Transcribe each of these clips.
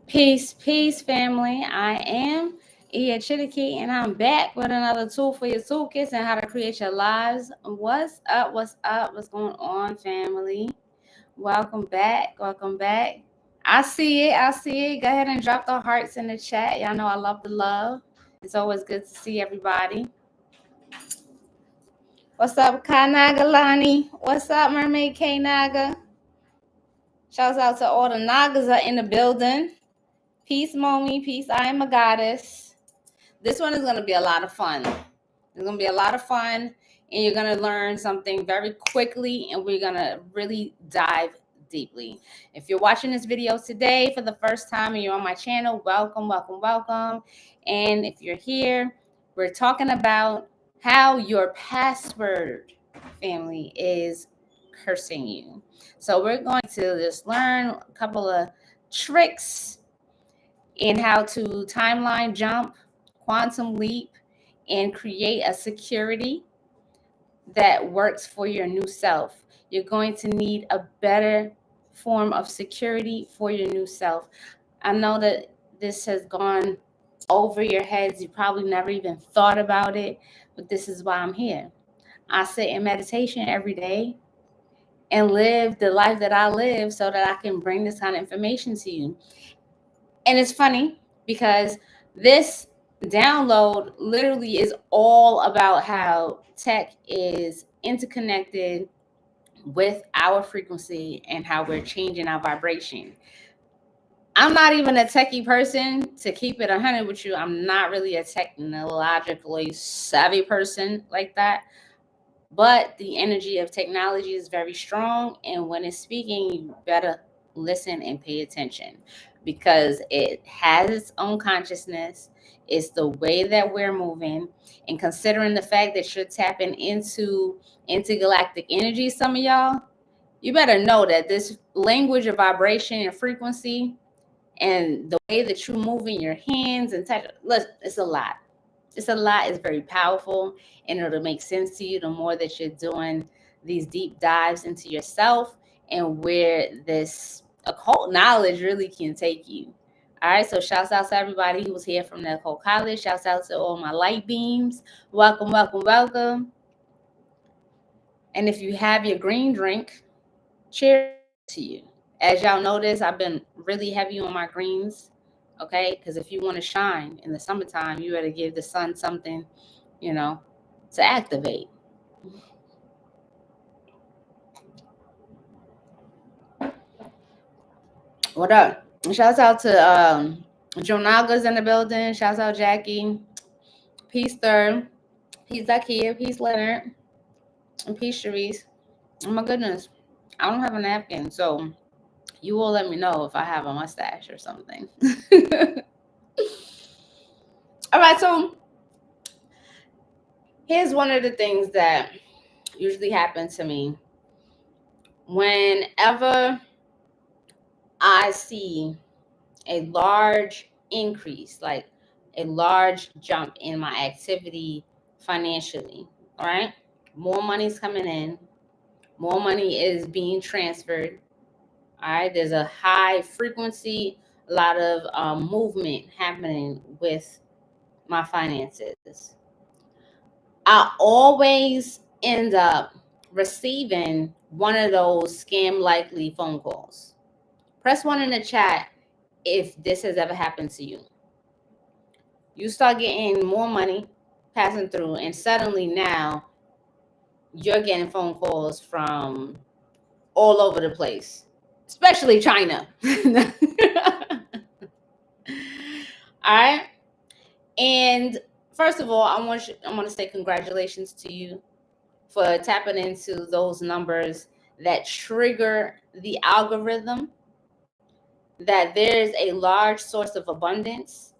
Peace, peace, family. I am Iya Chiriqui, and I'm back with another tool for your toolkits and how to create your lives. What's up? What's up? What's going on, family? Welcome back. Welcome back. I see it. I see it. Go ahead and drop the hearts in the chat. Y'all know I love the love. It's always good to see everybody. What's up, Kai Nagalani? What's up, Mermaid K Naga? Shouts out to all the Nagas are in the building. Peace, Momi. Peace. I am a goddess. This one is going to be a lot of fun. It's going to be a lot of fun, and you're going to learn something very quickly, and we're going to really dive deeply. If you're watching this video today for the first time and you're on my channel, welcome, welcome, welcome. And if you're here, we're talking about how your password family is cursing you. So we're going to just learn a couple of tricks in how to timeline jump, quantum leap, and create a security that works for your new self. You're going to need a better form of security for your new self. I know that this has gone over your heads. You probably never even thought about it, but this is why I'm here. I sit in meditation every day and live the life that I live so that I can bring this kind of information to you. And it's funny because this download literally is all about how tech is interconnected with our frequency and how we're changing our vibration. I'm not even a techie person, to keep it 100 with you. I'm not really a technologically savvy person like that. But the energy of technology is very strong. And when it's speaking, you better listen and pay attention because it has its own consciousness. It's the way that we're moving. And considering the fact that you're tapping into intergalactic energy, some of y'all, you better know that this language of vibration and frequency and the way that you're moving your hands and touch, look, it's a lot. It's a lot. It's very powerful, and it'll make sense to you the more that you're doing these deep dives into yourself and where this occult knowledge really can take you. All right, so shouts out to everybody who was here from the occult college. Shouts out to all my light beams. Welcome, welcome, welcome. And if you have your green drink, cheers to you. As y'all notice, I've been really heavy on my greens, okay? Because if you want to shine in the summertime, you better give the sun something, to activate. What up? Shouts out to Jonaga's in the building. Shouts out Jackie. Peace Third. Peace Zakia. Peace Leonard. And peace Cherise. Oh my goodness. I don't have a napkin, so you will let me know if I have a mustache or something. All right, so here's one of the things that usually happen to me whenever I see a large increase, like a large jump in my activity financially. All right, more money's coming in, more money is being transferred. All right, there's a high frequency, a lot of movement happening with my finances. I always end up receiving one of those scam likely phone calls. Press 1 in the chat if this has ever happened to you. You start getting more money passing through, and suddenly now you're getting phone calls from all over the place, especially China. All right. And first of all, I want to say congratulations to you for tapping into those numbers that trigger the algorithm that there's a large source of abundance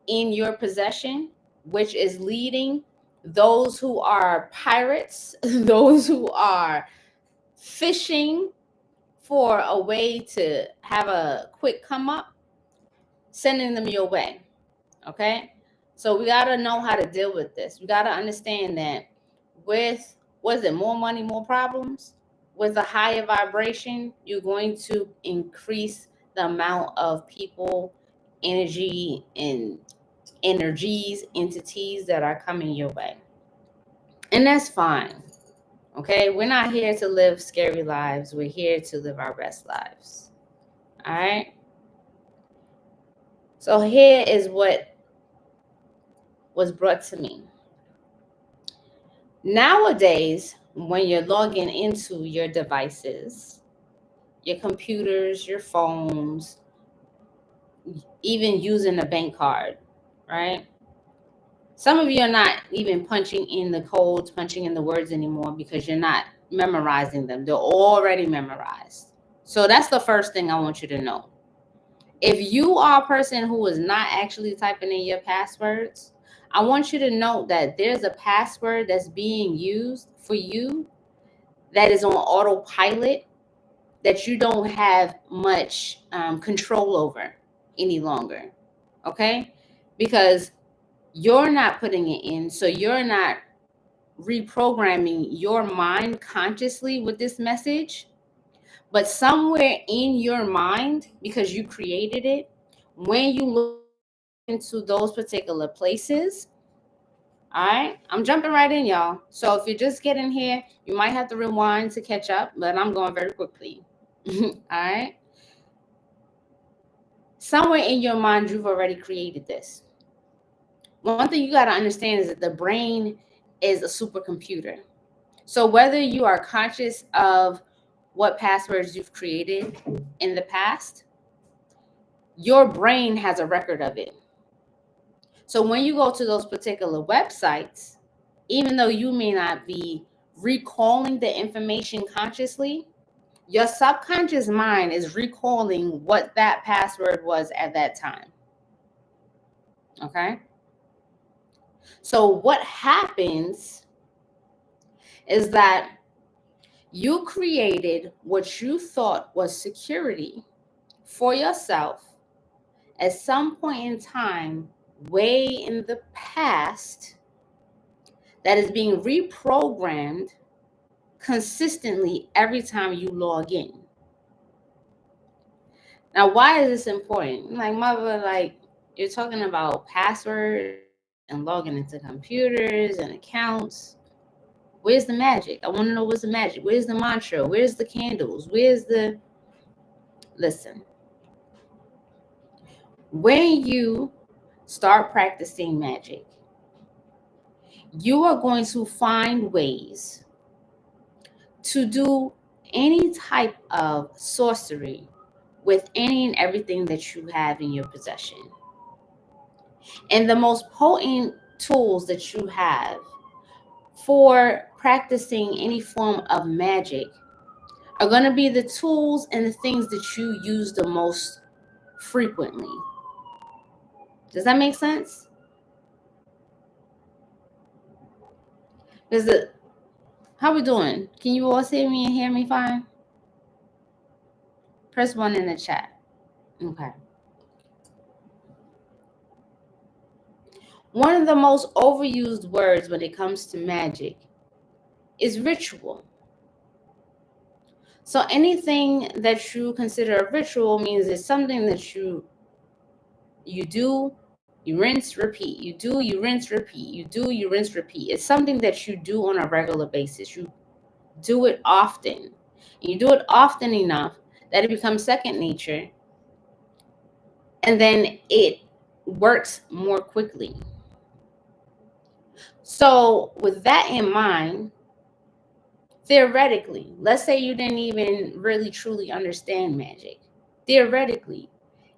in your possession, which is leading those who are pirates, those who are fishing for a way to have a quick come up, sending them your way. Okay? So we got to know how to deal with this. We got to understand that with, more money, more problems? With a higher vibration, you're going to increase the amount of people, energy, and energies, entities that are coming your way. And that's fine. Okay? We're not here to live scary lives. We're here to live our best lives. All right? So here is what was brought to me. Nowadays, when you're logging into your devices, your computers, your phones, even using a bank card, right? Some of you are not even punching in the codes, punching in the words anymore because you're not memorizing them. They're already memorized. So that's the first thing I want you to know. If you are a person who is not actually typing in your passwords, I want you to note that there's a password that's being used for you that is on autopilot that you don't have much control over any longer, okay? Because you're not putting it in, so you're not reprogramming your mind consciously with this message, but somewhere in your mind, because you created it, when you look into those particular places, all right, I'm jumping right in, y'all. So if you're just getting here, you might have to rewind to catch up, but I'm going very quickly. All right. Somewhere in your mind, you've already created this. One thing you got to understand is that the brain is a supercomputer. So whether you are conscious of what passwords you've created in the past, your brain has a record of it. So when you go to those particular websites, even though you may not be recalling the information consciously, your subconscious mind is recalling what that password was at that time. Okay? So what happens is that you created what you thought was security for yourself at some point in time, way in the past, that is being reprogrammed consistently every time you log in. Now, why is this important? Like, mother, like, you're talking about passwords and logging into computers and accounts. Where's the magic? I want to know what's the magic. Where's the mantra? Where's the candles? Where's the... Listen. When you start practicing magic, you are going to find ways to do any type of sorcery with any and everything that you have in your possession. And the most potent tools that you have for practicing any form of magic are going to be the tools and the things that you use the most frequently. Does that make sense? How we doing? Can you all see me and hear me fine? Press 1 in the chat. Okay. One of the most overused words when it comes to magic is ritual. So anything that you consider a ritual means it's something that you do, you rinse, repeat. You do, you rinse, repeat. You do, you rinse, repeat. It's something that you do on a regular basis. You do it often. And you do it often enough that it becomes second nature. And then it works more quickly. So with that in mind, theoretically, let's say you didn't even really truly understand magic. Theoretically,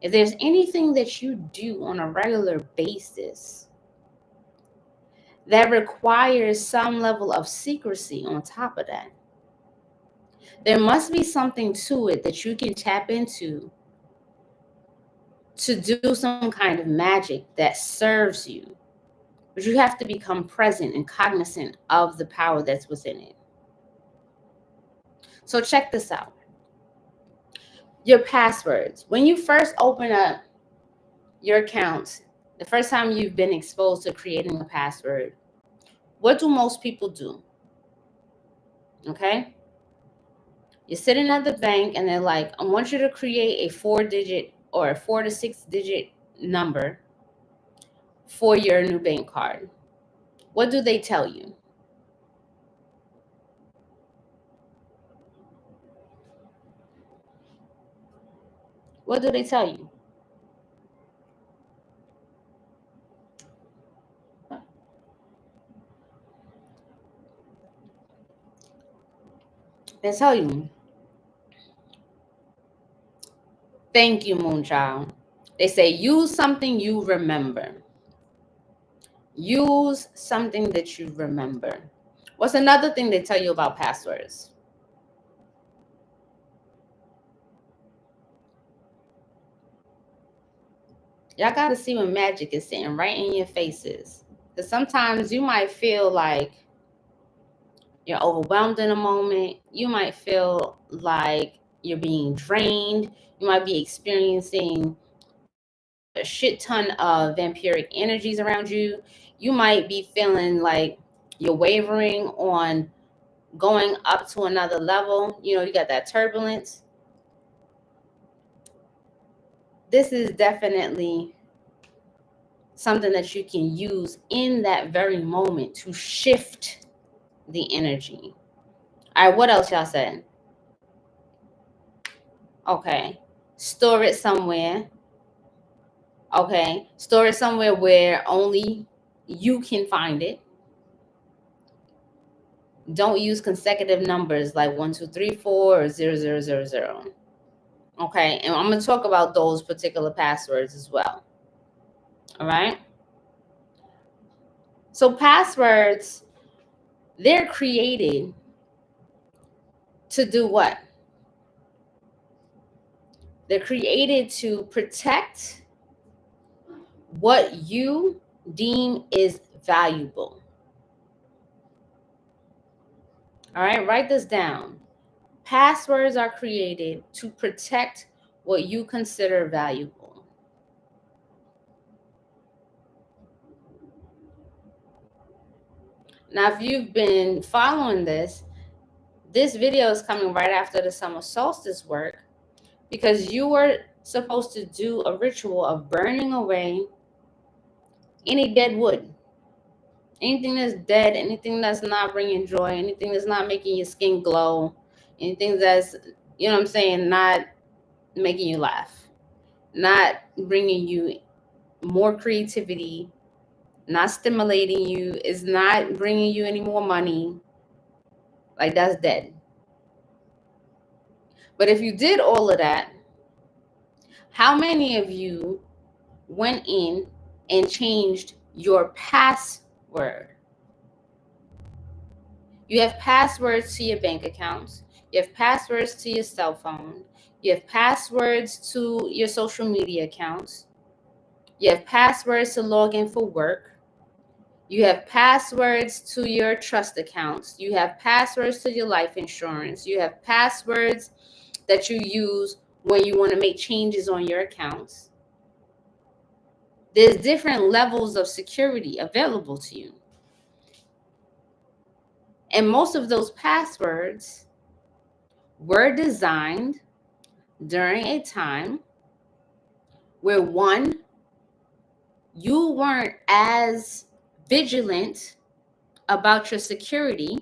if there's anything that you do on a regular basis that requires some level of secrecy on top of that, there must be something to it that you can tap into to do some kind of magic that serves you. But you have to become present and cognizant of the power that's within it. So check this out. Your passwords. When you first open up your account, the first time you've been exposed to creating a password, what do most people do? Okay? You're sitting at the bank and they're like, I want you to create a 4-digit or a 4 to 6-digit number for your new bank card. What do they tell you? What do they tell you? They tell you, thank you, Moonchild. They say, use something you remember. Use something that you remember. What's another thing they tell you about passwords? Y'all got to see when magic is sitting right in your faces. Because sometimes you might feel like you're overwhelmed in a moment. You might feel like you're being drained. You might be experiencing a shit ton of vampiric energies around you. You might be feeling like you're wavering on going up to another level. You know, you got that turbulence. This is definitely something that you can use in that very moment to shift the energy. All right, what else y'all said? Okay, store it somewhere. Okay, store it somewhere where only you can find it. Don't use consecutive numbers like 1, 2, 3, 4 or 0, 0, 0, 0. Okay, and I'm going to talk about those particular passwords as well. All right. So passwords, they're created to do what? They're created to protect what you deem is valuable. All right, write this down. Passwords are created to protect what you consider valuable. Now, if you've been following this video is coming right after the summer solstice work, because you were supposed to do a ritual of burning away any dead wood. Anything that's dead, anything that's not bringing joy, anything that's not making your skin glow, anything that's, you know what I'm saying, not making you laugh, not bringing you more creativity, not stimulating you, is not bringing you any more money. Like, that's dead. But if you did all of that, how many of you went in and changed your password? You have passwords to your bank accounts. You have passwords to your cell phone. You have passwords to your social media accounts. You have passwords to log in for work. You have passwords to your trust accounts. You have passwords to your life insurance. You have passwords that you use when you want to make changes on your accounts. There's different levels of security available to you. And most of those passwords were designed during a time where, one, you weren't as vigilant about your security,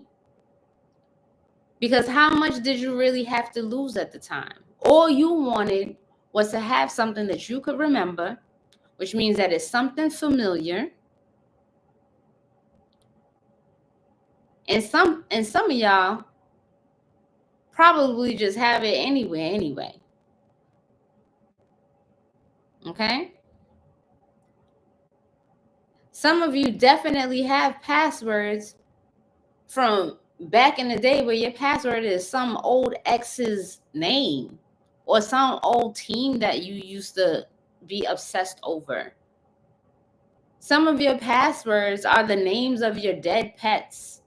because how much did you really have to lose at the time? All you wanted was to have something that you could remember, which means that it's something familiar. And some of y'all probably just have it anyway. Okay? Some of you definitely have passwords from back in the day where your password is some old ex's name or some old team that you used to be obsessed over. Some of your passwords are the names of your dead pets.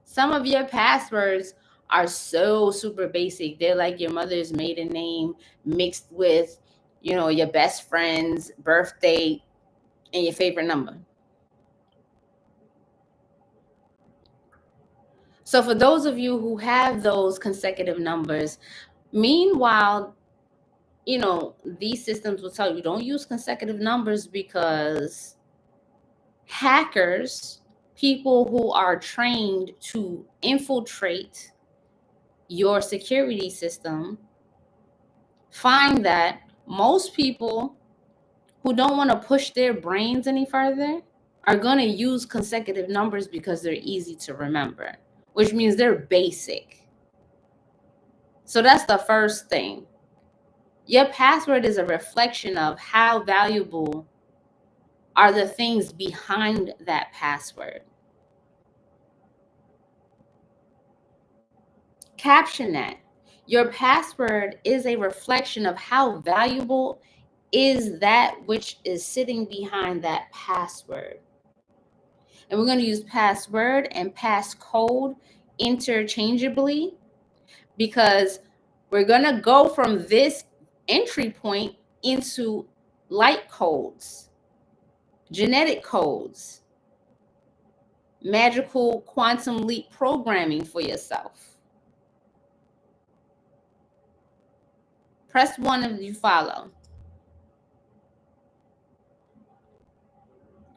Some of your passwords are so super basic. They're like your mother's maiden name mixed with, you know, your best friend's birthday and your favorite number. So for those of you who have those consecutive numbers, meanwhile, you know, these systems will tell you don't use consecutive numbers because hackers, people who are trained to infiltrate your security system, find that most people who don't want to push their brains any further are going to use consecutive numbers because they're easy to remember, which means they're basic. So that's the first thing. Your password is a reflection of how valuable are the things behind that password. Caption that. Your password is a reflection of how valuable is that which is sitting behind that password. And we're going to use password and passcode interchangeably because we're going to go from this entry point into light codes, genetic codes, magical quantum leap programming for yourself. Press 1 if you follow.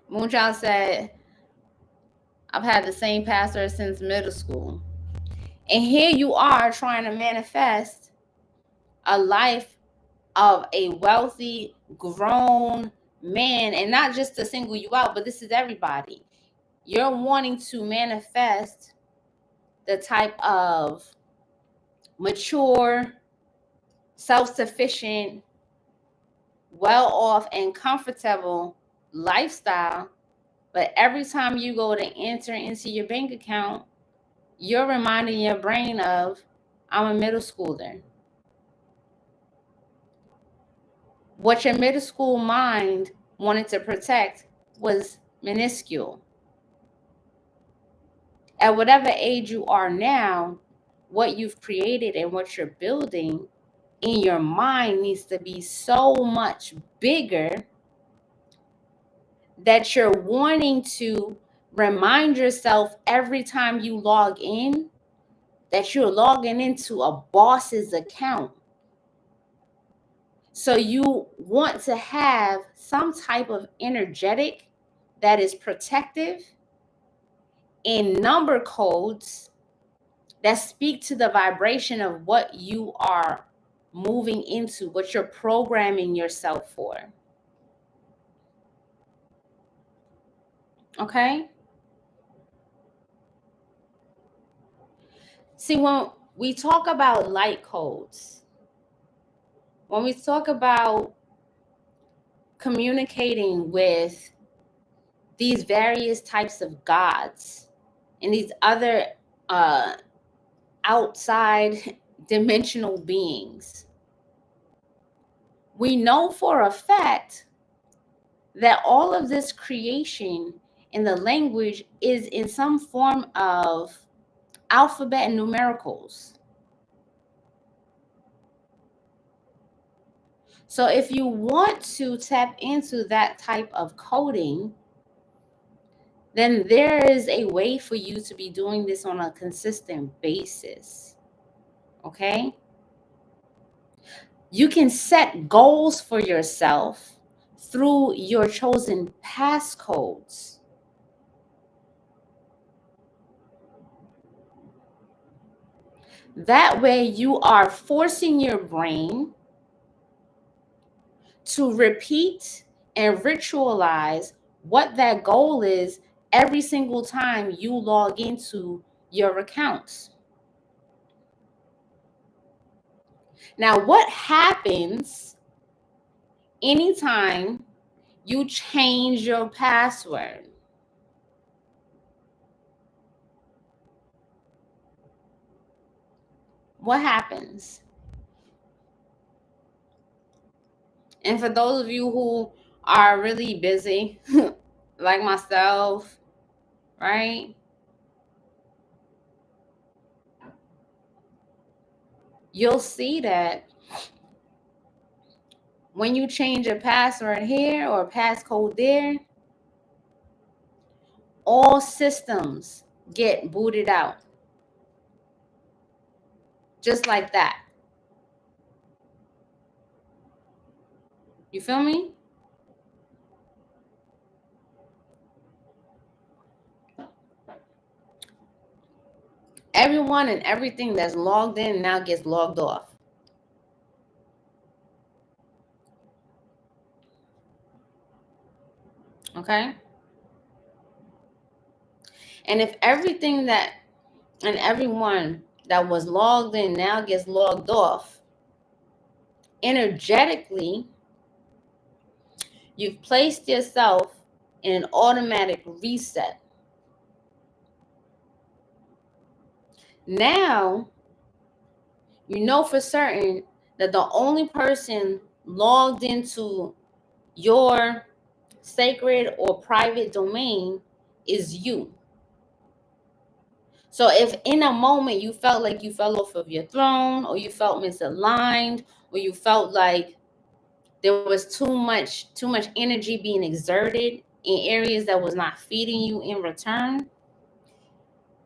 Moonchild said, I've had the same password since middle school. And here you are trying to manifest a life of a wealthy, grown man, and not just to single you out, but this is everybody. You're wanting to manifest the type of mature, self-sufficient, well-off, and comfortable lifestyle. But every time you go to enter into your bank account, you're reminding your brain of, I'm a middle schooler. What your middle school mind wanted to protect was minuscule. At whatever age you are now, what you've created and what you're building in your mind needs to be so much bigger that you're wanting to remind yourself every time you log in that you're logging into a boss's account. So you want to have some type of energetic that is protective in number codes that speak to the vibration of what you are moving into, what you're programming yourself for. Okay? See, when we talk about light codes, when we talk about communicating with these various types of gods and these other outside dimensional beings, we know for a fact that all of this creation in the language is in some form of alphabet and numericals. So if you want to tap into that type of coding, then there is a way for you to be doing this on a consistent basis. Okay? You can set goals for yourself through your chosen passcodes. That way you are forcing your brain to repeat and ritualize what that goal is every single time you log into your accounts. Now, what happens anytime you change your password? What happens? And for those of you who are really busy, like myself, right? You'll see that when you change a password here or passcode there, all systems get booted out. Just like that. You feel me? Everyone and everything that's logged in now gets logged off. Okay? And if everything that and everyone that was logged in now gets logged off, energetically, you've placed yourself in an automatic reset. Now, you know for certain that the only person logged into your sacred or private domain is you. So if in a moment you felt like you fell off of your throne, or you felt misaligned, or you felt like there was too much energy being exerted in areas that was not feeding you in return,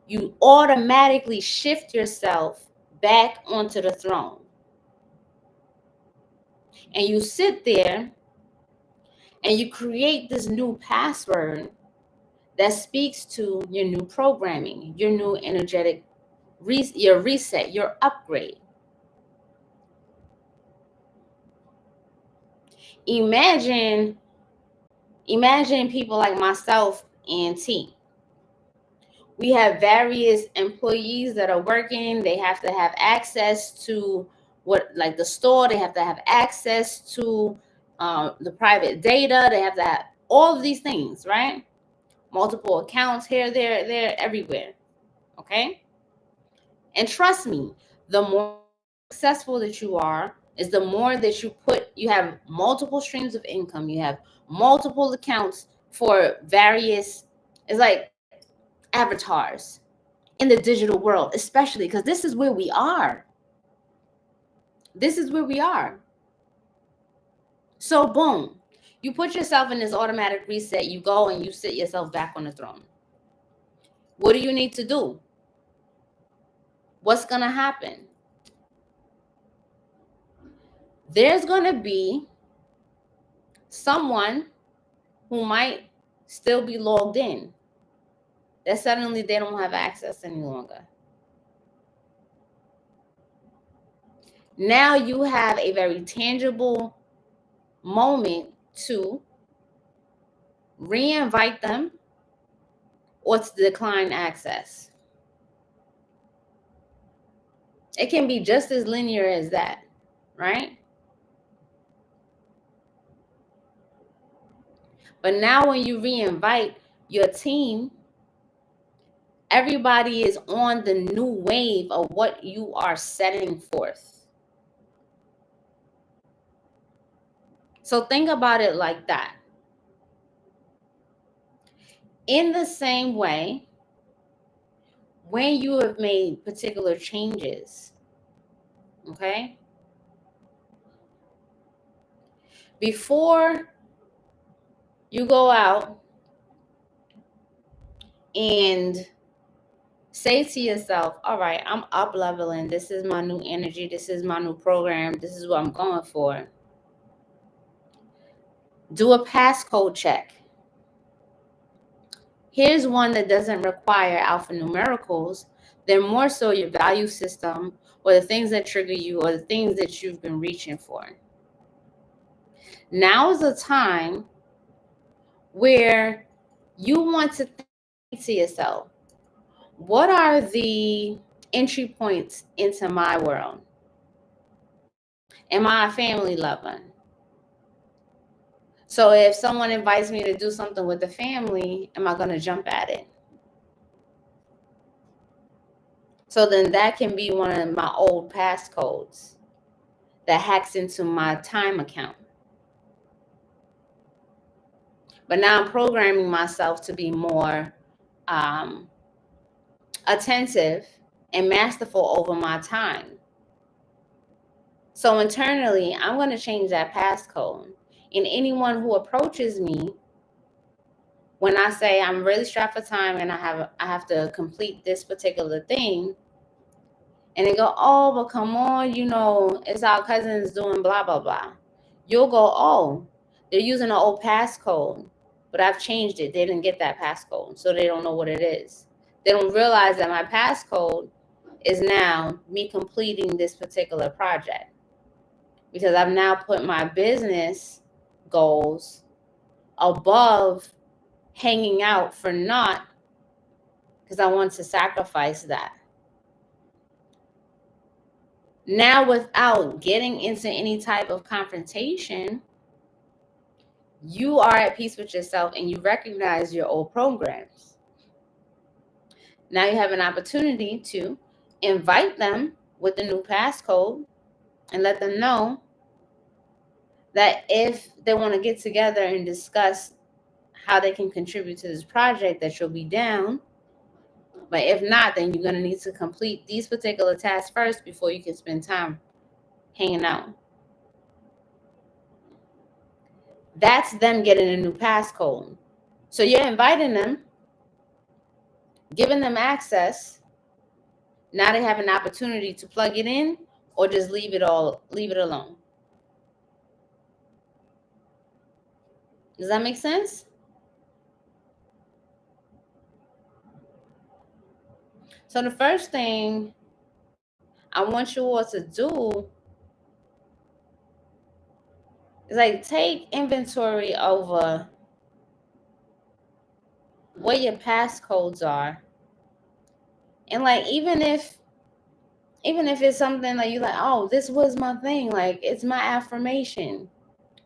you automatically shift yourself back onto the throne. And you sit there and you create this new password that speaks to your new programming, your new energetic, your reset, your upgrade. Imagine people like myself and T. We have various employees that are working. They have to have access to like the store. They have to have access to the private data. They have to have all of these things, right? Multiple accounts here, there, everywhere. Okay? And trust me, the more successful that you are, is the more that you have multiple streams of income. You have multiple accounts for various, it's like avatars in the digital world, especially because this is where we are. This is where we are. So boom, you put yourself in this automatic reset. You go and you sit yourself back on the throne. What do you need to do? What's going to happen? There's going to be someone who might still be logged in that suddenly they don't have access any longer. Now you have a very tangible moment to re-invite them or to decline access. It can be just as linear as that, right? But now when you re-invite your team, everybody is on the new wave of what you are setting forth. So think about it like that. In the same way, when you have made particular changes, okay, before you go out and say to yourself, all right, I'm up leveling. This is my new energy. This is my new program. This is what I'm going for. Do a passcode check. Here's one that doesn't require alphanumericals. They're more so your value system, or the things that trigger you, or the things that you've been reaching for. Now is a time where you want to think to yourself, what are the entry points into my world? Am I a family lover? So if someone invites me to do something with the family, am I going to jump at it? So then that can be one of my old passcodes that hacks into my time account. But now I'm programming myself to be more attentive and masterful over my time. So internally, I'm going to change that passcode. And anyone who approaches me, when I say I'm really strapped for time and I have to complete this particular thing, and they go, oh, but come on, you know, it's our cousins doing blah, blah, blah. You'll go, oh, they're using an old passcode, but I've changed it. They didn't get that passcode, so they don't know what it is. They don't realize that my passcode is now me completing this particular project, because I've now put my business goals above hanging out for naught, because I want to sacrifice that. Now, without getting into any type of confrontation, you are at peace with yourself and you recognize your old programs. Now you have an opportunity to invite them with the new passcode and let them know that if they want to get together and discuss how they can contribute to this project, that you'll be down. But if not, then you're going to need to complete these particular tasks first before you can spend time hanging out. That's them getting a new passcode. So you're inviting them, giving them access. Now they have an opportunity to plug it in or just leave it alone. Does that make sense? So the first thing I want you all to do is like take inventory over what your passcodes are. And like even if it's something like you're like, oh, this was my thing, like it's my affirmation.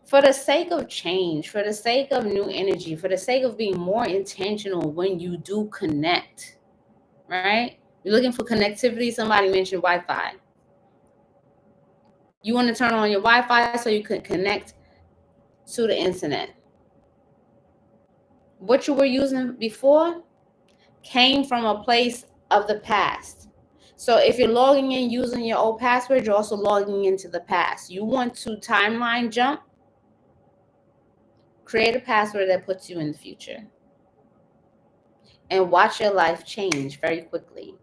For the sake of change, for the sake of new energy, for the sake of being more intentional when you do connect, right? You're looking for connectivity. Somebody mentioned Wi-Fi. You want to turn on your Wi-Fi so you can connect to the internet. What you were using before came from a place of the past. So if you're logging in using your old password, you're also logging into the past. You want to timeline jump? Create a password that puts you in the future. And watch your life change very quickly.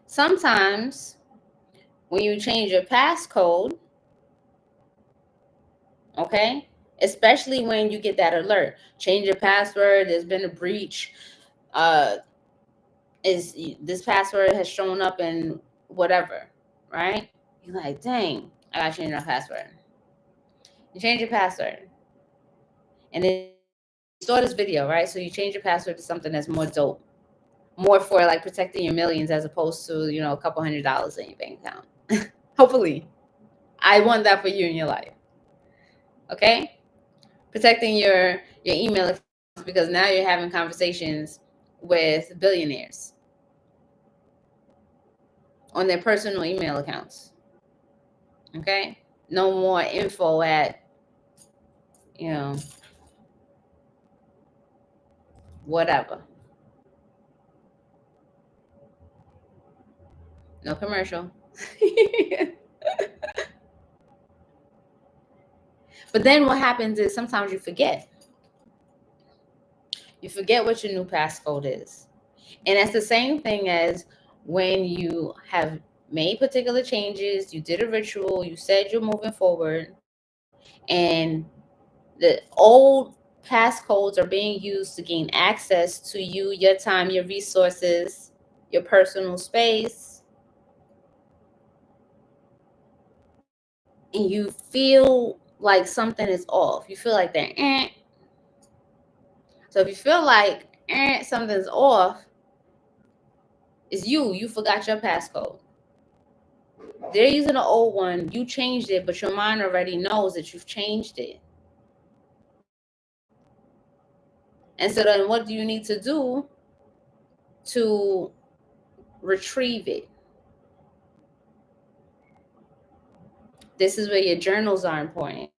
Sometimes when you change your passcode, okay, especially when you get that alert, change your password, there's been a breach, this password has shown up in whatever, right? You're like, dang, I gotta change my password. You change your password, and then you saw this video, right? So you change your password to something that's more dope, more for like protecting your millions as opposed to, you know, a couple $100 in your bank account. Hopefully, I want that for you in your life. Okay, protecting your email accounts, because now you're having conversations with billionaires on their personal email accounts. Okay, no more info at, you know, whatever. No commercial. But then what happens is sometimes you forget. You forget what your new passcode is. And that's the same thing as when you have made particular changes, you did a ritual, you said you're moving forward, and the old passcodes are being used to gain access to you, your time, your resources, your personal space. And you feel like something is off. You feel like they're So if you feel like something's off, it's you forgot your passcode. They're using an old one, you changed it, but your mind already knows that you've changed it. And so then what do you need to do to retrieve it? This is where your journals are important,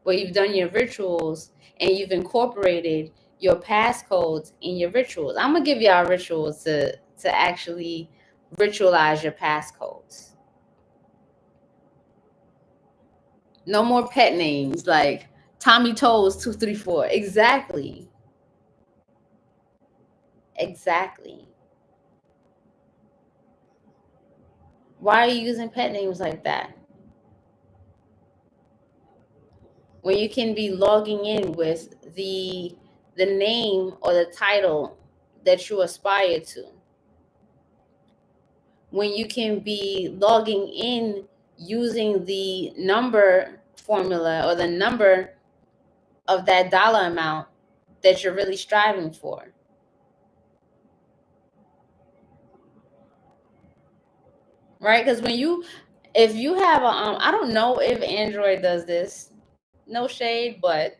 where you've done your rituals and you've incorporated your passcodes in your rituals. I'm going to give y'all rituals to actually ritualize your passcodes. No more pet names like Tommy Toes 234. Exactly. Exactly. Why are you using pet names like that? When you can be logging in with the name or the title that you aspire to. When you can be logging in using the number formula or the number of that dollar amount that you're really striving for. Right? Because if you have a, I don't know if Android does this, no shade, but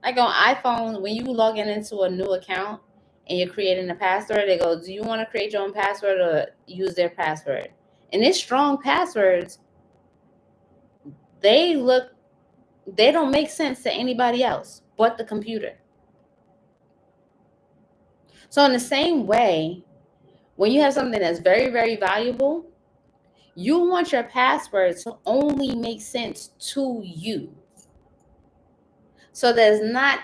like on iPhone, when you log in into a new account and you're creating a password, they go, do you want to create your own password or use their password? And it's strong passwords. They don't make sense to anybody else but the computer. So in the same way, when you have something that's very, very valuable, you want your password to only make sense to you. So that it's not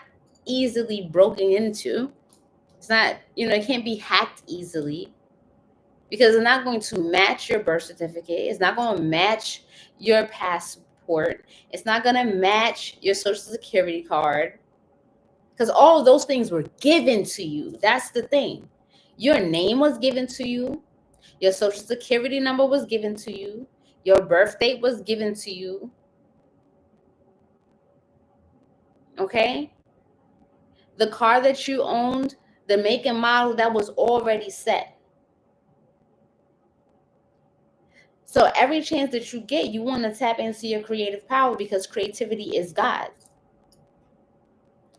easily broken into. It's not, it can't be hacked easily because it's not going to match your birth certificate. It's not going to match your passport. It's not going to match your social security card because all of those things were given to you. That's the thing. Your name was given to you. Your social security number was given to you. Your birth date was given to you. Okay? The car that you owned, the make and model, that was already set. So every chance that you get, you want to tap into your creative power because creativity is God.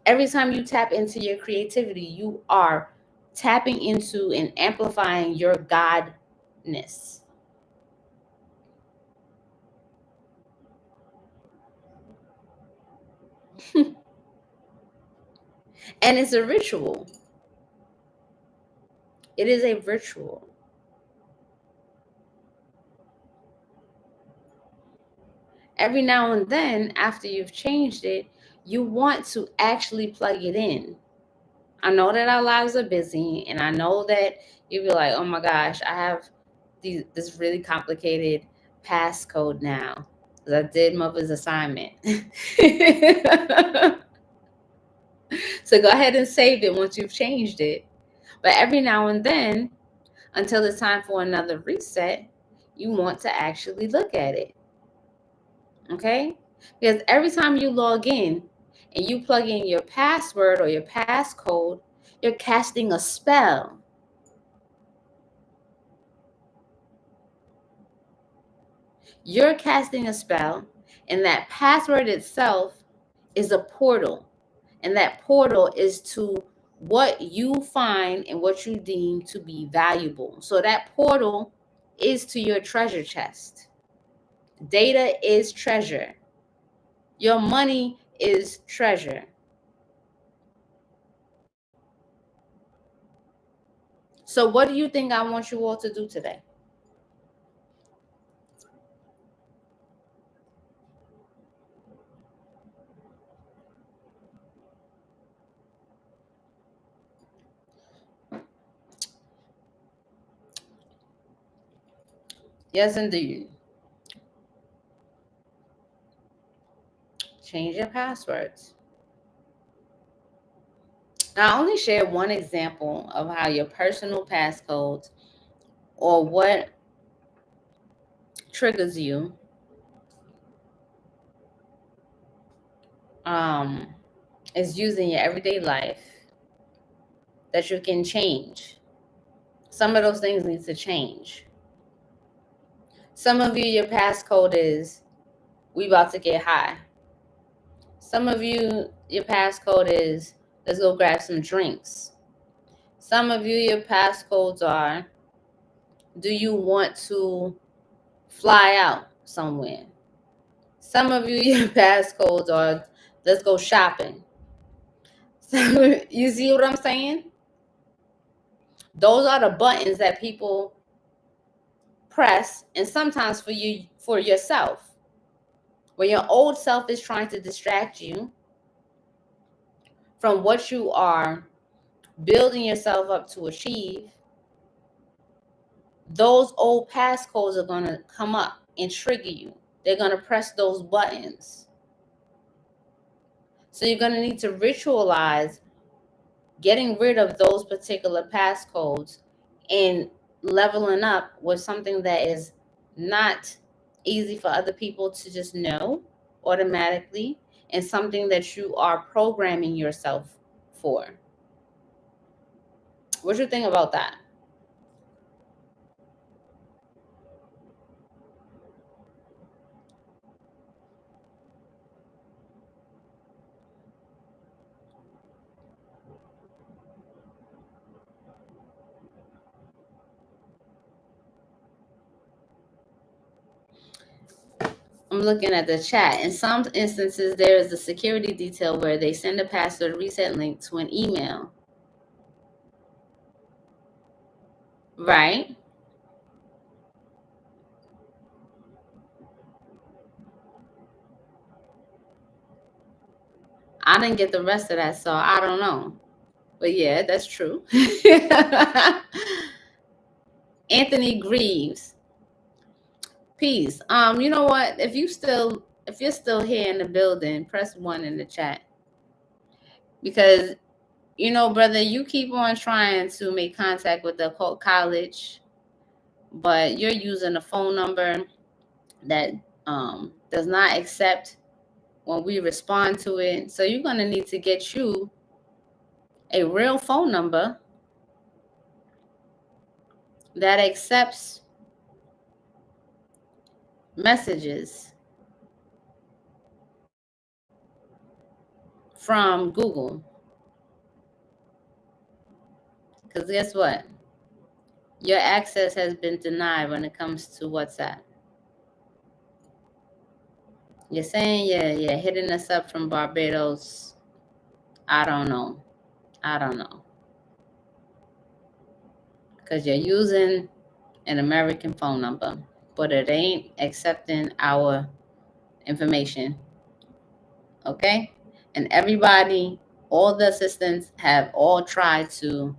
Every time you tap into your creativity, you are tapping into and amplifying your godness. And it's a ritual. It is a ritual. Every now and then, after you've changed it, you want to actually plug it in. I know that our lives are busy, and I know that you'll be like, oh my gosh, I have this really complicated passcode now because I did mother's assignment. So go ahead and save it once you've changed it. But every now and then, until it's time for another reset, you want to actually look at it. Okay? Because every time you log in and you plug in your password or your passcode, you're casting a spell. You're casting a spell, and that password itself is a portal. And that portal is to what you find and what you deem to be valuable. So that portal is to your treasure chest. Data is treasure. Your money is treasure. So what do you think I want you all to do today? Yes, indeed. Change your passwords. Now, I only shared one example of how your personal passcodes or what triggers you is used in your everyday life that you can change. Some of those things need to change. Some of you, your passcode is we about to get high. Some of you, your passcode is let's go grab some drinks. Some of you, your passcodes are do you want to fly out somewhere? Some of you, your passcodes are let's go shopping. So, you see what I'm saying? Those are the buttons that people press, and sometimes for yourself. When your old self is trying to distract you from what you are building yourself up to achieve, those old passcodes are going to come up and trigger you. They're going to press those buttons. So you're going to need to ritualize getting rid of those particular passcodes and leveling up with something that is not easy for other people to just know automatically, and something that you are programming yourself for. What do you think about that? I'm looking at the chat. In some instances, there is a security detail where they send a password reset link to an email. Right? I didn't get the rest of that, so I don't know. But yeah, that's true. Anthony Greaves. Peace. You know what? If you're still here in the building, press 1 in the chat. Because, you know, brother, you keep on trying to make contact with the Occult College, but you're using a phone number that does not accept when we respond to it. So you're going to need to get you a real phone number that accepts messages from Google. Because guess what? Your access has been denied when it comes to WhatsApp. You're saying you're hitting us up from Barbados. I don't know. Because you're using an American phone number, but it ain't accepting our information. Okay? And everybody, all the assistants have all tried to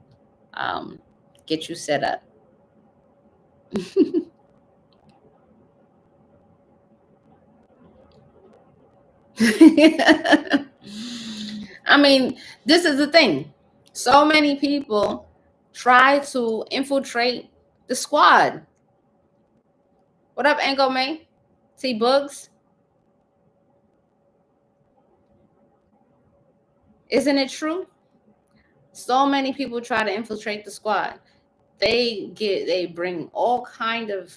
get you set up. I mean, this is the thing. So many people try to infiltrate the squad. What up, Ango May? T Bugs? Isn't it true? So many people try to infiltrate the squad. They bring all kind of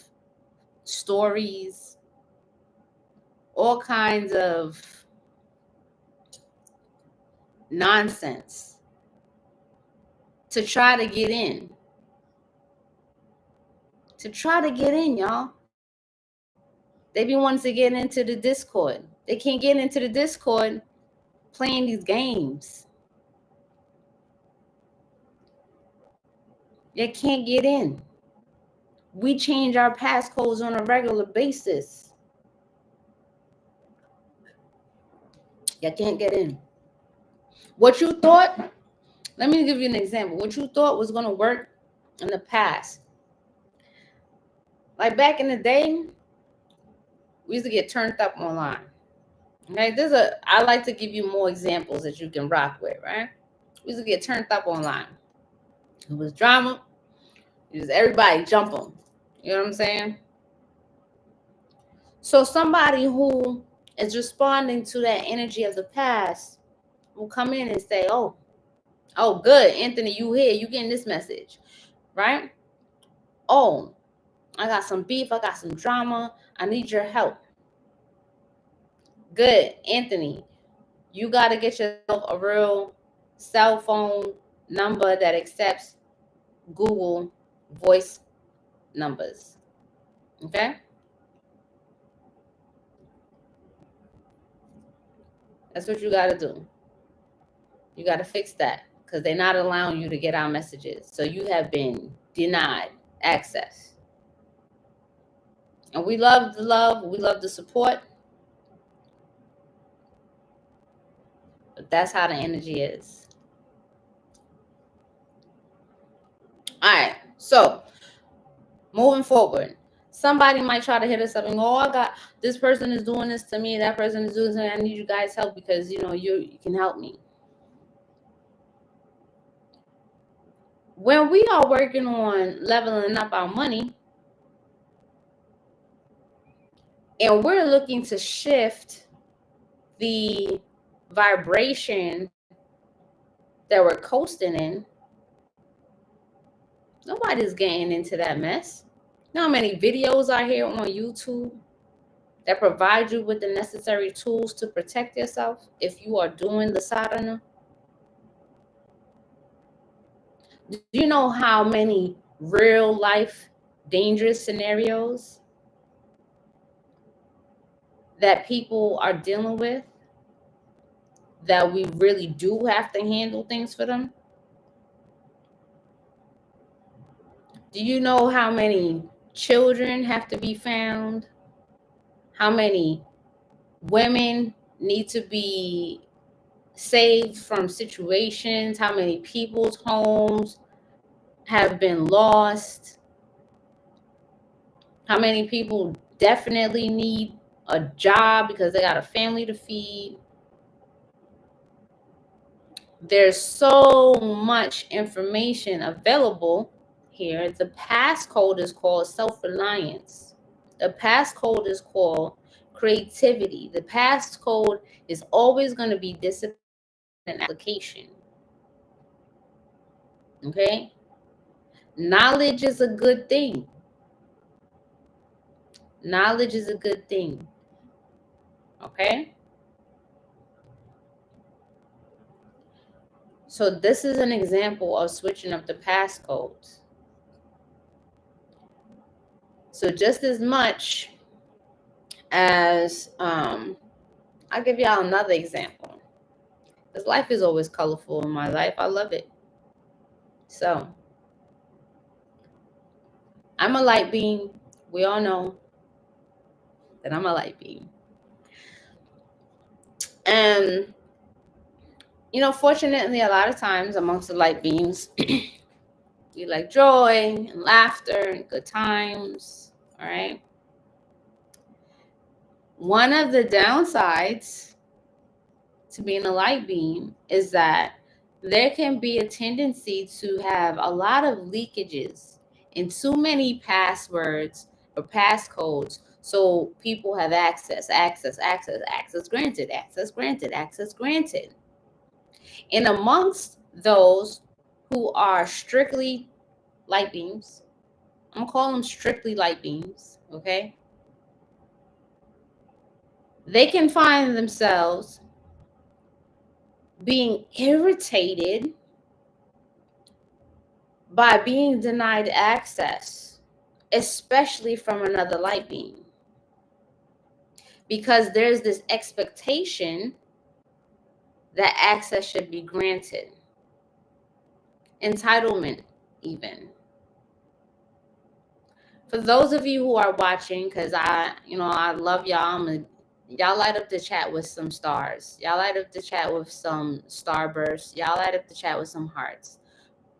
stories, all kinds of nonsense to try to get in. Y'all. They be wanting to get into the Discord. They can't get into the Discord playing these games. They can't get in. We change our passcodes on a regular basis. You can't get in. What you thought, let me give you an example. What you thought was going to work in the past. Like back in the day, we used to get turned up online. Okay, I like to give you more examples that you can rock with, right? We used to get turned up online. It was drama. It was everybody jumping. You know what I'm saying? So somebody who is responding to that energy of the past will come in and say, oh, good, Anthony, you here, you getting this message, right? Oh, I got some beef, I got some drama, I need your help. Good, Anthony, you got to get yourself a real cell phone number that accepts Google voice numbers, okay? That's what you got to do. You got to fix that because they're not allowing you to get our messages. So you have been denied access. And we love the love. We love the support. But that's how the energy is. All right. So moving forward, somebody might try to hit us up and go, oh, I got this person is doing this to me, that person is doing this to me. I need you guys' help because you can help me. When we are working on leveling up our money and we're looking to shift the vibration that we're coasting in, nobody's getting into that mess. You know how many videos are here on YouTube that provide you with the necessary tools to protect yourself if you are doing the sadhana? Do you know how many real life dangerous scenarios that people are dealing with that we really do have to handle things for them? Do you know how many children have to be found? How many women need to be saved from situations? How many people's homes have been lost? How many people definitely need a job because they got a family to feed? There's so much information available here. The passcode is called self-reliance. The passcode is called creativity. The passcode is always going to be discipline and application. Okay? Knowledge is a good thing. Knowledge is a good thing. Okay? So this is an example of switching up the passcodes. So just as much as I'll give y'all another example. Because life is always colorful in my life. I love it. So I'm a light beam. We all know that I'm a light beam. And fortunately, a lot of times amongst the light beams, we like joy and laughter and good times. All right. One of the downsides to being a light beam is that there can be a tendency to have a lot of leakages in too many passwords or passcodes. So people have access granted, access granted, access granted. And amongst those who are strictly light beams, I'm gonna call them strictly light beams, okay? They can find themselves being irritated by being denied access, especially from another light being, because there's this expectation that access should be granted, entitlement even. For those of you who are watching, because I love y'all, y'all light up the chat with some stars. Y'all light up the chat with some starbursts. Y'all light up the chat with some hearts.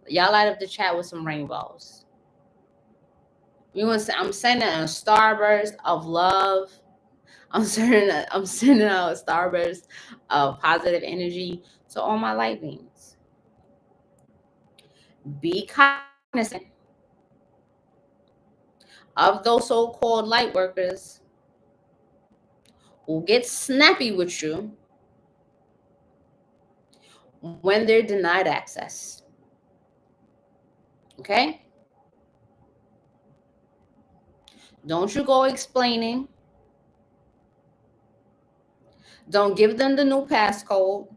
Y'all light up the chat with some rainbows. I'm sending a starburst of love. I'm sending out a starburst of positive energy to all my light beings. Be cognizant of those so-called light workers who get snappy with you when they're denied access. Okay? Don't you go explaining. Don't give them the new passcode.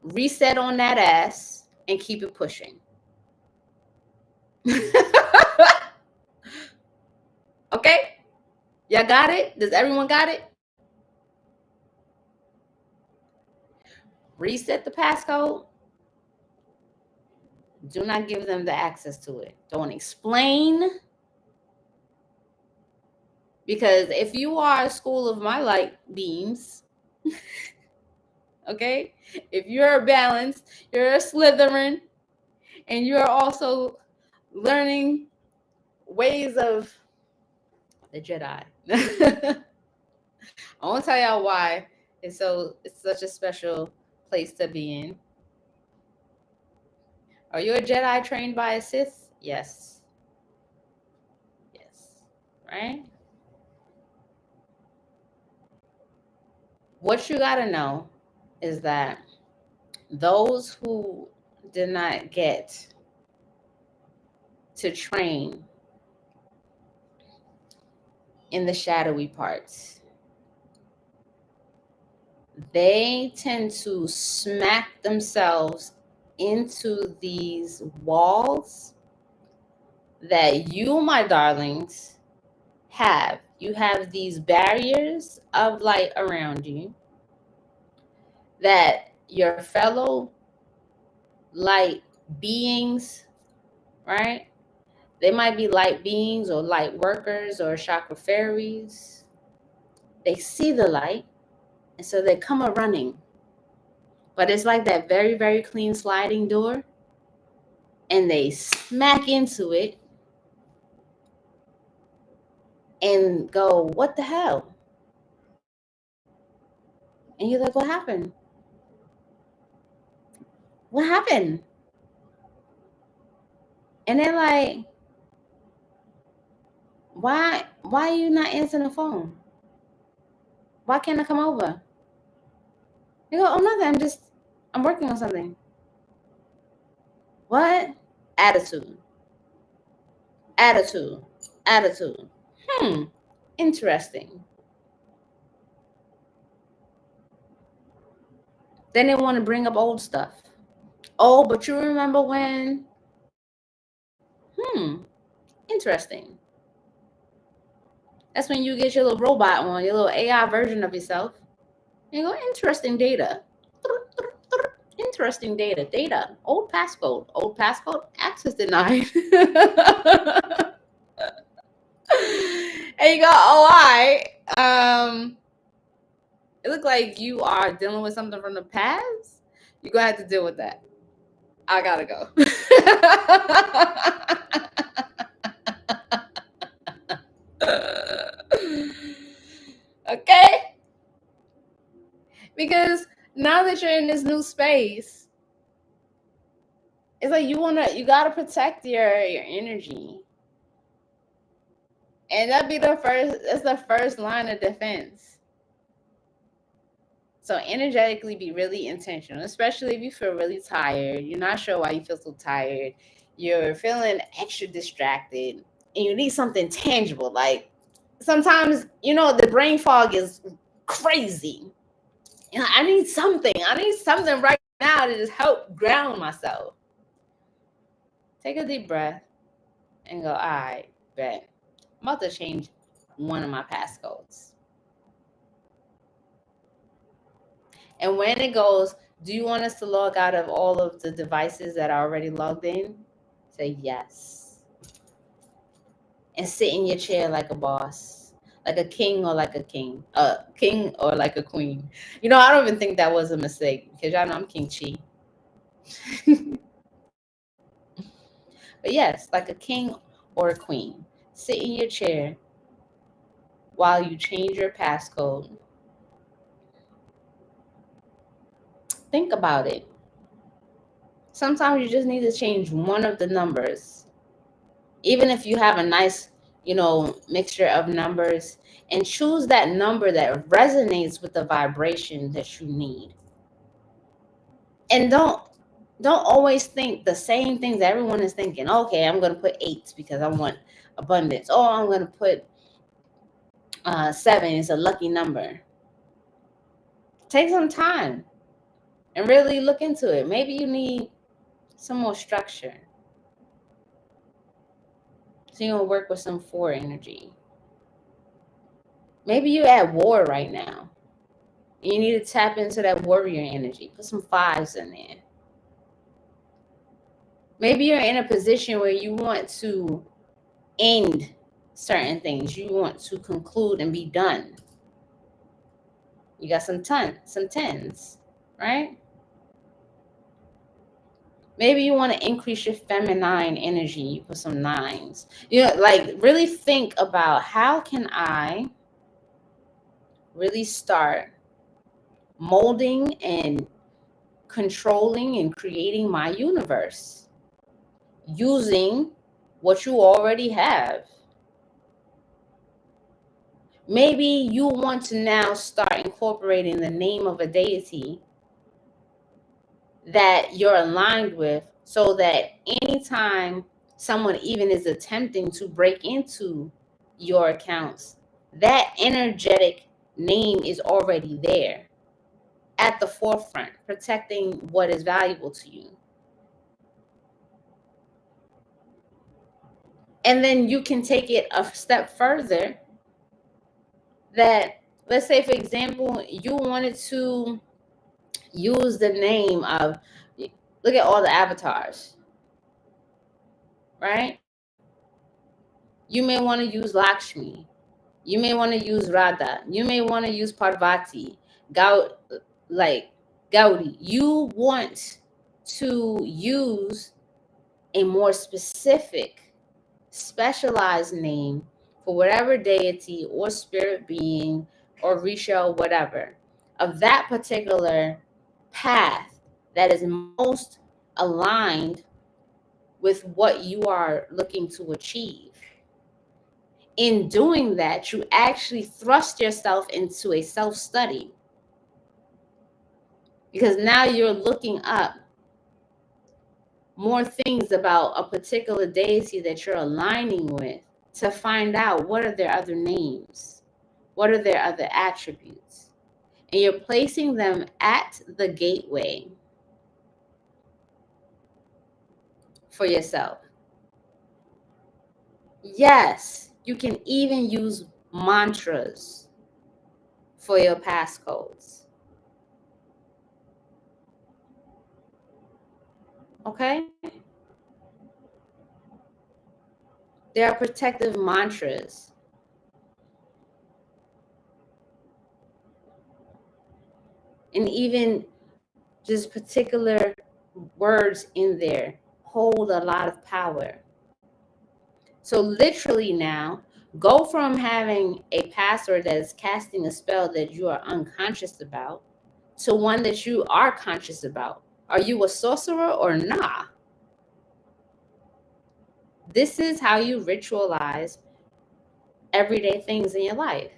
Reset on that ass and keep it pushing. Okay? Y'all got it? Does everyone got it? Reset the passcode. Do not give them the access to it. Don't explain. Because if you are a school of my light beams, Okay? If you're balanced, you're a Slytherin, and you're also learning ways of the Jedi. I won't tell y'all why it's such a special place to be in. Are you a Jedi trained by a Sith? Yes. Yes. Right? What you gotta know is that those who did not get to train in the shadowy parts, they tend to smack themselves into these walls that you, my darlings, have. You have these barriers of light around you that your fellow light beings, right? They might be light beings or light workers or chakra fairies. They see the light, and so they come a running. But it's like that very, very clean sliding door, and they smack into it and go, what the hell? And you're like, what happened? What happened? And they're like, why are you not answering the phone? Why can't I come over? You go, oh, nothing. I'm working on something. What? Attitude. Interesting. Then they want to bring up old stuff. Oh, but you remember when? Interesting. That's when you get your little robot on, your little AI version of yourself. And you go, interesting data. Interesting data. Old passcode. Access denied. And you go, oh, all right. It looks like you are dealing with something from the past. You're going to have to deal with that. I got to go. Okay? Because now that you're in this new space, it's like you gotta protect your energy. And that's the first line of defense. So energetically be really intentional, especially if you feel really tired. You're not sure why you feel so tired. You're feeling extra distracted and you need something tangible. Like sometimes, the brain fog is crazy. I need something right now to just help ground myself. Take a deep breath and go, all right, bet. I'm about to change one of my passcodes. And when it goes, do you want us to log out of all of the devices that are already logged in? Say yes. And sit in your chair like a boss, like a king or like a king. A king or like a queen. I don't even think that was a mistake because y'all know I'm King Chi. But yes, like a king or a queen. Sit in your chair while you change your passcode. Think about it. Sometimes you just need to change one of the numbers. Even if you have a nice, mixture of numbers, and choose that number that resonates with the vibration that you need. And don't always think the same things everyone is thinking. Okay, I'm going to put 8 because I want abundance. Oh, I'm going to put 7. It's a lucky number. Take some time and really look into it. Maybe you need some more structure. So you're going to work with some 4 energy. Maybe you're at war right now. You need to tap into that warrior energy. Put some 5s in there. Maybe you're in a position where you want to end certain things. You want to conclude and be done. You got some 10s. right? Maybe you want to increase your feminine energy. You put some nines. You know, like really think about how can I really start molding and controlling and creating my universe using what you already have. Maybe you want to now start incorporating the name of a deity that you're aligned with, so that anytime someone even is attempting to break into your accounts, that energetic name is already there at the forefront, protecting what is valuable to you. And then you can take it a step further, that let's say, for example, you wanted to use the name of, look at all the avatars, right? You may want to use Lakshmi. You may want to use Radha. You may want to use Parvati, like Gaudi. You want to use a more specific, specialized name for whatever deity or spirit being or Risha or whatever of that particular path that is most aligned with what you are looking to achieve. In doing that, you actually thrust yourself into a self-study, because now you're looking up more things about a particular deity that you're aligning with to find out what are their other names, what are their other attributes, and you're placing them at the gateway for yourself. Yes, you can even use mantras for your passcodes. Okay? There are protective mantras. And even just particular words in there hold a lot of power. So literally now, go from having a password that is casting a spell that you are unconscious about to one that you are conscious about. Are you a sorcerer or nah? This is how you ritualize everyday things in your life,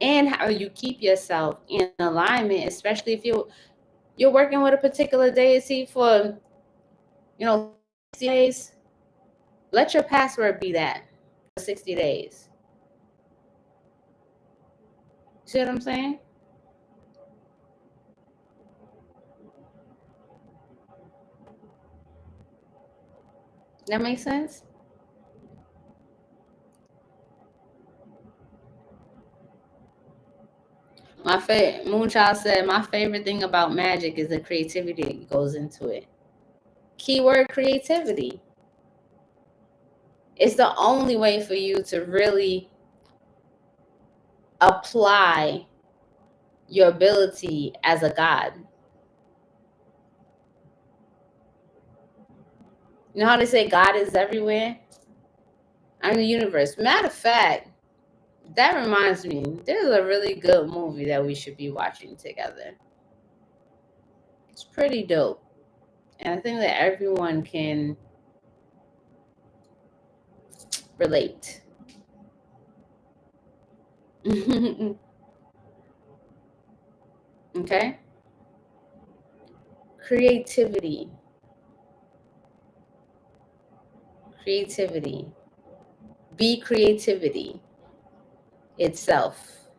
and how you keep yourself in alignment, especially if you're working with a particular deity for 60 days. Let your password be that for 60 days. See what I'm saying? That makes sense? My favorite, Moonchild said, my favorite thing about magic is the creativity that goes into it. Keyword creativity. It's the only way for you to really apply your ability as a god. You know how they say God is everywhere? I'm in the universe. Matter of fact, that reminds me, there's a really good movie that we should be watching together. It's pretty dope. And I think that everyone can relate. Okay? Creativity. Creativity. Be creativity itself.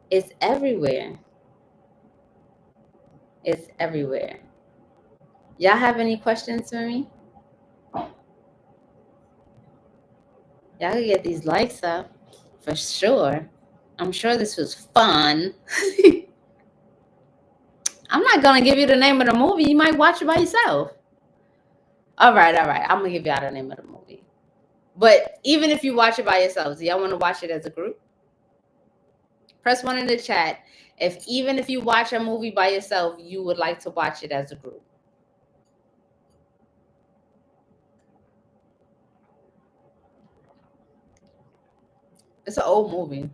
It's everywhere. It's everywhere. Y'all have any questions for me? Y'all can get these likes up for sure. I'm sure this was fun. I'm not going to give you the name of the movie. You might watch it by yourself. All right. I'm going to give y'all the name of the movie. But even if you watch it by yourselves, do y'all want to watch it as a group? Press 1 in the chat Even if you watch a movie by yourself, you would like to watch it as a group. It's an old movie,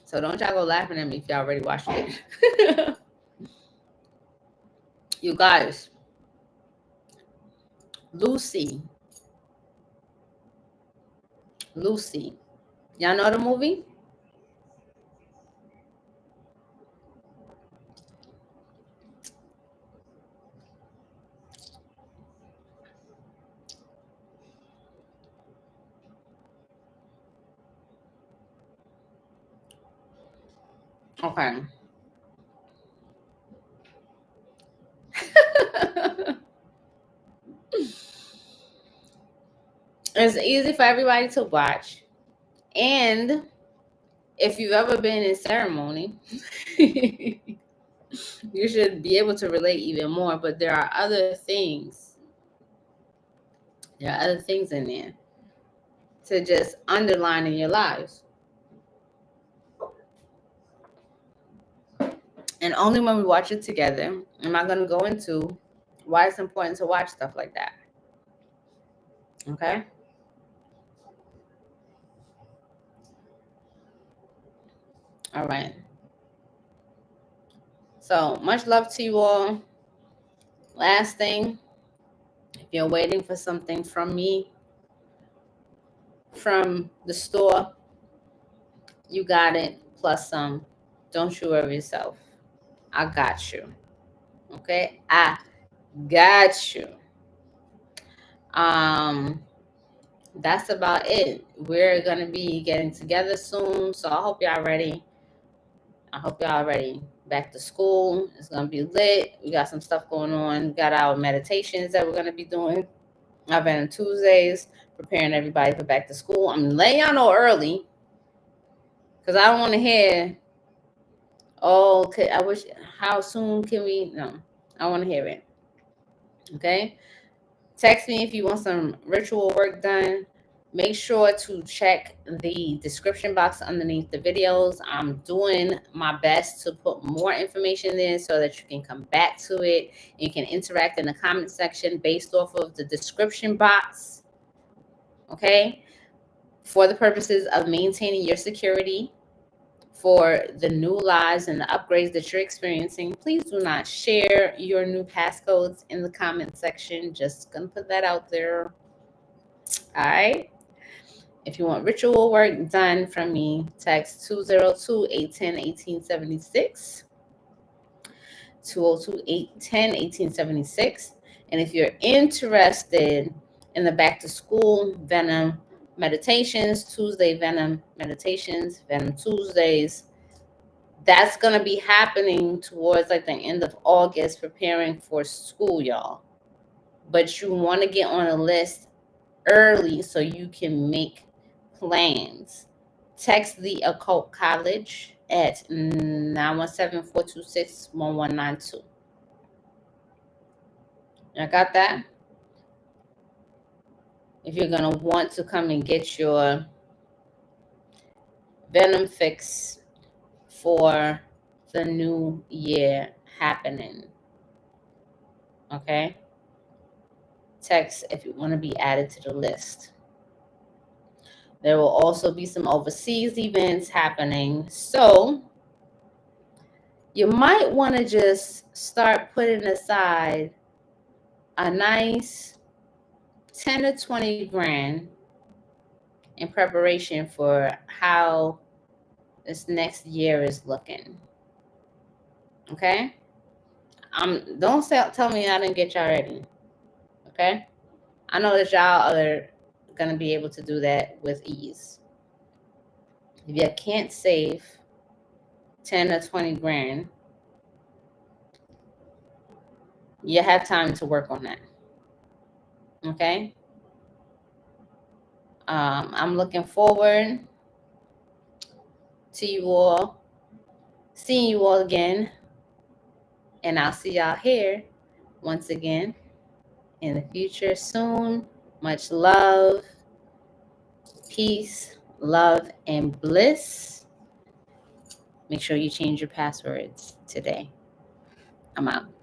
so don't y'all go laughing at me if y'all already watched it. You guys, Lucy. Y'all know the movie? Okay. It's easy for everybody to watch. And if you've ever been in ceremony, you should be able to relate even more. But there are other things. There are other things in there to just underline in your lives. And only when we watch it together am I going to go into why it's important to watch stuff like that. Okay? All right. So much love to you all. Last thing, if you're waiting for something from me, from the store, you got it, plus some. Don't you worry yourself. I got you. Okay? I got you. That's about it. We're gonna be getting together soon, so I hope y'all ready. Back to school. It's gonna be lit. We got some stuff going on. We got our meditations that we're gonna be doing. I've been on Tuesdays, preparing everybody for back to school. I'm letting y'all know early, because I don't want to hear, oh, I wish, how soon can we? No, I want to hear it. Okay? Text me if you want some ritual work done. Make sure to check the description box underneath the videos. I'm doing my best to put more information in so that you can come back to it. You can interact in the comment section based off of the description box. Okay? For the purposes of maintaining your security, for the new lives and the upgrades that you're experiencing, please do not share your new passcodes in the comment section. Just gonna put that out there. All right. If you want ritual work done from me, text 202-810-1876. 202-810-1876. And if you're interested in the back to school Venom meditations, Tuesday Venom meditations, Venom Tuesdays, that's going to be happening towards like the end of August, preparing for school, y'all. But you want to get on a list early so you can make plans. Text the Occult College at 917-426-1192. I got that? If you're going to want to come and get your Venom fix for the new year happening. Okay? Text if you want to be added to the list. There will also be some overseas events happening. So you might want to just start putting aside a nice 10 to 20 grand in preparation for how this next year is looking. Okay? Don't tell me I didn't get y'all ready. Okay? I know that y'all are going to be able to do that with ease. If you can't save 10 or 20 grand, you have time to work on that. Okay? I'm looking forward to you all, seeing you all again. And I'll see y'all here once again in the future soon. Much love, peace, love, and bliss. Make sure you change your passwords today. I'm out.